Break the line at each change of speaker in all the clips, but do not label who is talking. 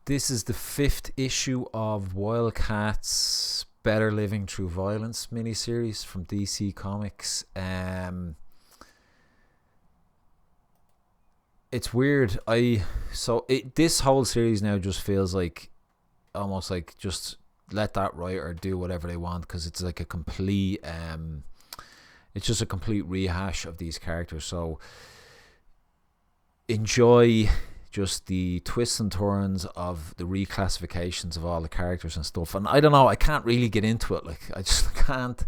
This is the 5th issue of WildC.A.T.s Better Living Through Violence miniseries from DC Comics. It's weird. This whole series now just feels like almost like just let that writer do whatever they want, because it's like a complete it's just a complete rehash of these characters. So enjoy just the twists and turns of the reclassifications of all the characters and stuff. And I don't know, I can't really get into it. Like, I just can't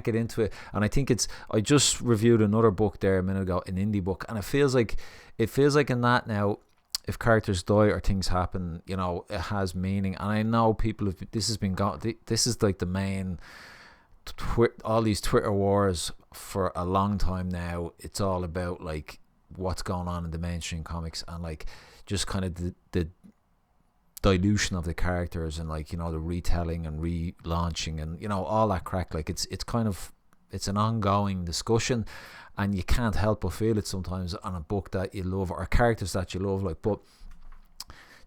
get into it. And I think I just reviewed another book there a minute ago, an indie book, and it feels like in that now, if characters die or things happen, you know, it has meaning. And I know this is like the main all these Twitter wars for a long time now. It's all about like what's going on in the mainstream comics, and like just kind of the dilution of the characters, and like, you know, the retelling and relaunching and, you know, all that crack. Like it's an ongoing discussion, and you can't help but feel it sometimes on a book that you love or characters that you love. Like, but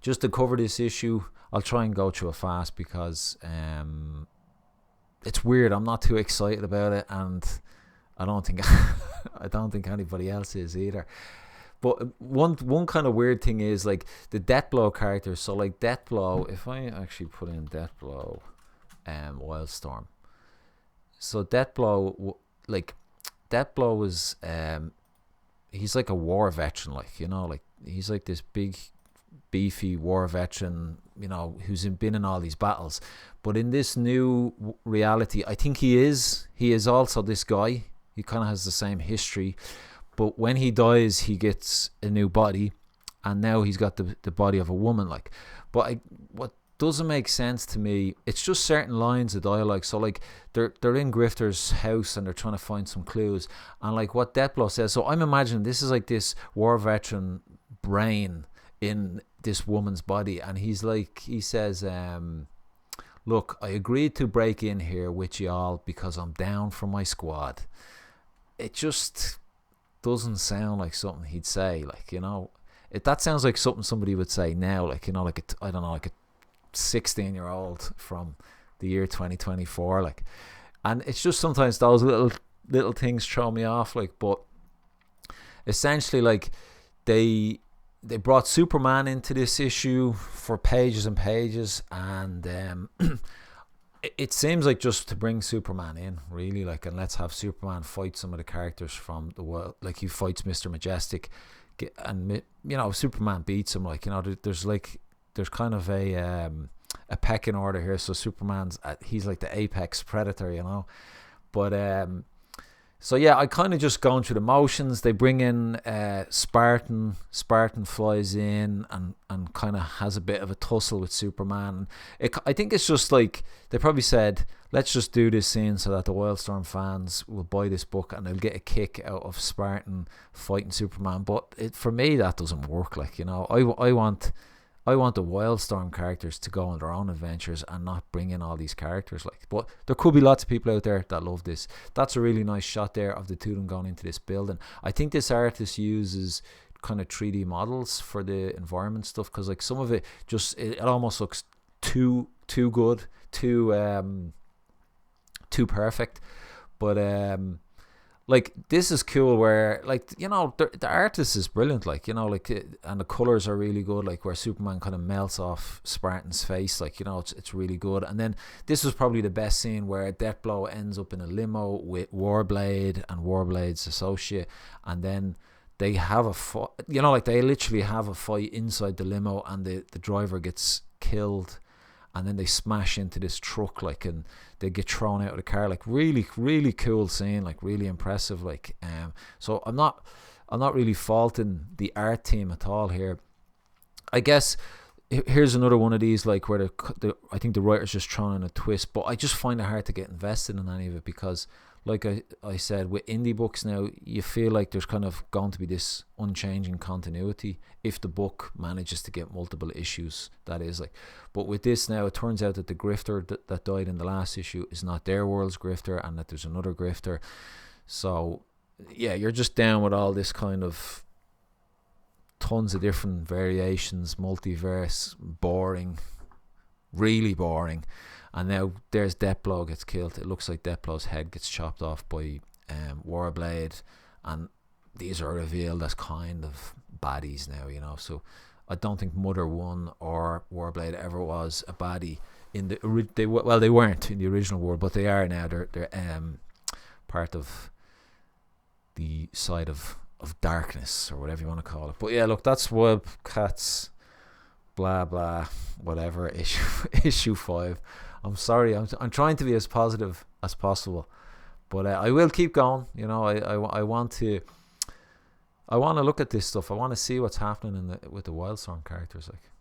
just to cover this issue, I'll try and go through it fast because it's weird. I'm not too excited about it, and I don't think anybody else is either. But one kind of weird thing is like the Deathblow characters. So like Deathblow, if I actually put in Deathblow, Wildstorm. So Deathblow was he's like a war veteran, like, you know, like he's like this big beefy war veteran, you know, who's been in all these battles. But in this new reality, I think he is also this guy. He kind of has the same history, but when he dies, he gets a new body, and now he's got the body of a woman. Like, but what doesn't make sense to me, it's just certain lines of dialogue. So like they're in Grifter's house and they're trying to find some clues, and like what Deathblow says. So I'm imagining this is like this war veteran brain in this woman's body, and he says, look, I agreed to break in here with y'all because I'm down for my squad. It just doesn't sound like something he'd say. Like, you know, that sounds like something somebody would say now, like, you know, like I don't know, like a 16-year-old from the year 2024. Like, and it's just sometimes those little things throw me off. Like, but essentially, like they brought Superman into this issue for pages and pages, and it seems like just to bring Superman in, really, like, and let's have Superman fight some of the characters from the world. Like, he fights Mr. Majestic, and, you know, Superman beats him. Like, you know, there's kind of a pecking order here. So Superman's he's like the apex predator, you know. But so yeah, I kind of just going through the motions. They bring in Spartan flies in and kind of has a bit of a tussle with Superman. I think it's just like they probably said, let's just do this scene so that the Wildstorm fans will buy this book and they'll get a kick out of Spartan fighting Superman. But for me, that doesn't work. Like, you know, I want the Wildstorm characters to go on their own adventures and not bring in all these characters. Like, but there could be lots of people out there that love this. That's a really nice shot there of the two of them going into this building. I think this artist uses kind of 3D models for the environment stuff, because like some of it just it almost looks too good, too perfect. But like, this is cool where, like, you know, the artist is brilliant, like, you know, like, and the colors are really good, like where Superman kind of melts off Spartan's face, like, you know, it's really good. And then this was probably the best scene where Deathblow ends up in a limo with Warblade and Warblade's associate, and then they have a fight, you know, like they literally have a fight inside the limo, and the driver gets killed, and then they smash into this truck, like, and they get thrown out of the car. Like, really, really cool scene, like really impressive. Like, so I'm not really faulting the art team at all here. I guess here's another one of these, like, where I think the writer's just throwing in a twist, but I just find it hard to get invested in any of it, because like I said, with indie books now, you feel like there's kind of going to be this unchanging continuity if the book manages to get multiple issues, that is. Like, but with this now, it turns out that the grifter that died in the last issue is not their world's grifter, and that there's another grifter. So yeah, you're just down with all this kind of tons of different variations, multiverse, boring, really boring. And now there's Deathblow gets killed. It looks like Deathblow's head gets chopped off by Warblade, and these are revealed as kind of baddies now, you know. So I don't think Mother 1 or Warblade ever was a baddie in the they weren't in the original world, but they are now. They're part of the side of darkness, or whatever you want to call it. But yeah, look, that's WildC.A.T.s blah blah whatever issue 5. I'm sorry, I'm trying to be as positive as possible, but I will keep going. You know, I want to look at this stuff. I want to see what's happening with the Wildstorm characters, like.